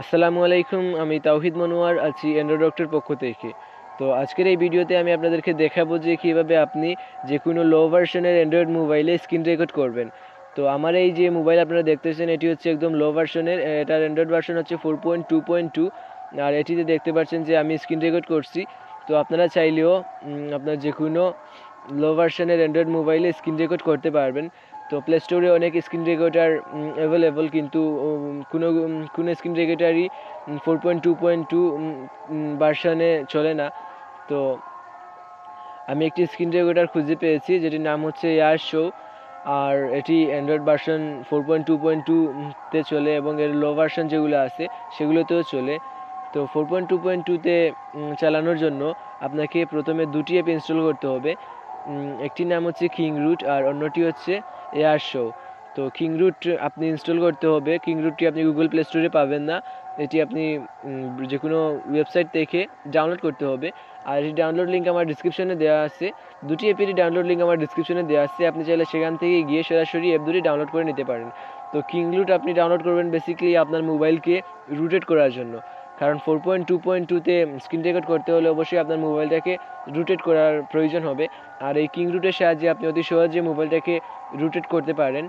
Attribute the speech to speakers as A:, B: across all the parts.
A: আসসালামু আলাইকুম, আমি তাওহিদ মনোয়ার আছি এন্ড্রো ডক্টর পক্ষ থেকে। তো আজকের এই ভিডিওতে আমি আপনাদেরকে দেখাবো যে কীভাবে আপনি যে কোনো লো ভার্সনের অ্যান্ড্রয়েড মোবাইলে স্ক্রিন রেকর্ড করবেন। তো আমার এই যে মোবাইল আপনারা দেখতেছেন, এটি হচ্ছে একদম লো ভার্সনের, এটার অ্যান্ড্রয়েড ভার্সন হচ্ছে 4.2.2। আর এটিতে দেখতে পাচ্ছেন যে আমি স্ক্রিন রেকর্ড করছি। তো আপনারা চাইলেও আপনার যে কোনো লো ভার্সনের অ্যান্ড্রয়েড মোবাইলে স্ক্রিন রেকর্ড করতে পারবেন। তো প্লে স্টোরে অনেক স্ক্রিন রেকর্ডার অ্যাভেলেবল, কিন্তু কোনো স্ক্রিন রেকর্ডারই 4.2.2 ভার্সানে চলে না। তো আমি একটি স্ক্রিন রেকর্ডার খুঁজে পেয়েছি যেটির নাম হচ্ছে এয়ার শো। আর এটি অ্যান্ড্রয়েড ভার্সন 4.2.2-তে চলে এবং এর লো ভার্সন যেগুলো আছে সেগুলোতেও চলে। তো 4.2.2-তে চালানোর জন্য আপনাকে প্রথমে দুটি অ্যাপ ইনস্টল করতে হবে। একটির নাম হচ্ছে কিং রুট আর অন্যটি হচ্ছে এয়ার শো। তো কিং রুট আপনি ইনস্টল করতে হবে। কিং রুটটি আপনি গুগল প্লে স্টোরে পাবেন না, এটি আপনি যে কোনো ওয়েবসাইট থেকে ডাউনলোড করতে হবে। আর এটি ডাউনলোড লিঙ্ক আমার ডিসক্রিপশনে দেওয়া আছে। দুটি অ্যাপেরই ডাউনলোড লিঙ্ক আমার ডিসক্রিপশনে দেওয়া আছে, আপনি চাইলে সেখান থেকে গিয়ে সরাসরি অ্যাপ দুটি ডাউনলোড করে নিতে পারেন। তো কিং রুট আপনি ডাউনলোড করবেন বেসিক্যালি আপনার মোবাইলকে রুটেট করার জন্য, কারণ 4.2.2-তে স্ক্রিন রেকর্ড করতে হলে অবশ্যই আপনার মোবাইলটাকে রুটেট করার প্রয়োজন হবে। আর এই কিং রুটের সাহায্যে আপনি অতি সহজে মোবাইলটাকে রুটেট করতে পারেন।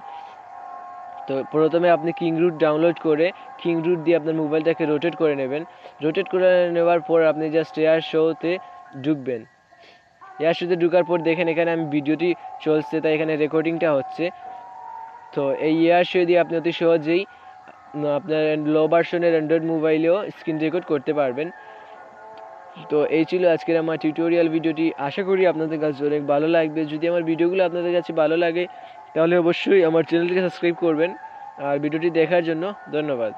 A: তো প্রথমে আপনি কিং রুট ডাউনলোড করে কিং রুট দিয়ে আপনার মোবাইলটাকে রোটেট করে নেবেন। রোটেট করে নেওয়ার পর আপনি জাস্ট এয়ার শোতে ঢুকবেন। এয়ার শোতে ঢুকার পর দেখেন এখানে আমি ভিডিওটি চলছে, তাই এখানে রেকর্ডিংটা হচ্ছে। তো এই এয়ার শো দিয়ে আপনি অতি সহজেই আপনার লো ভার্সনের অ্যান্ড্রয়েড মোবাইলেও স্ক্রিন রেকর্ড করতে পারবেন। তো এই ছিল আজকের আমার টিউটোরিয়াল ভিডিওটি। আশা করি আপনাদের কাছে অনেক ভালো লাগবে। যদি আমার ভিডিওগুলো আপনাদের কাছে ভালো লাগে তাহলে অবশ্যই আমার চ্যানেলটিকে সাবস্ক্রাইব করবেন। আর ভিডিওটি দেখার জন্য ধন্যবাদ।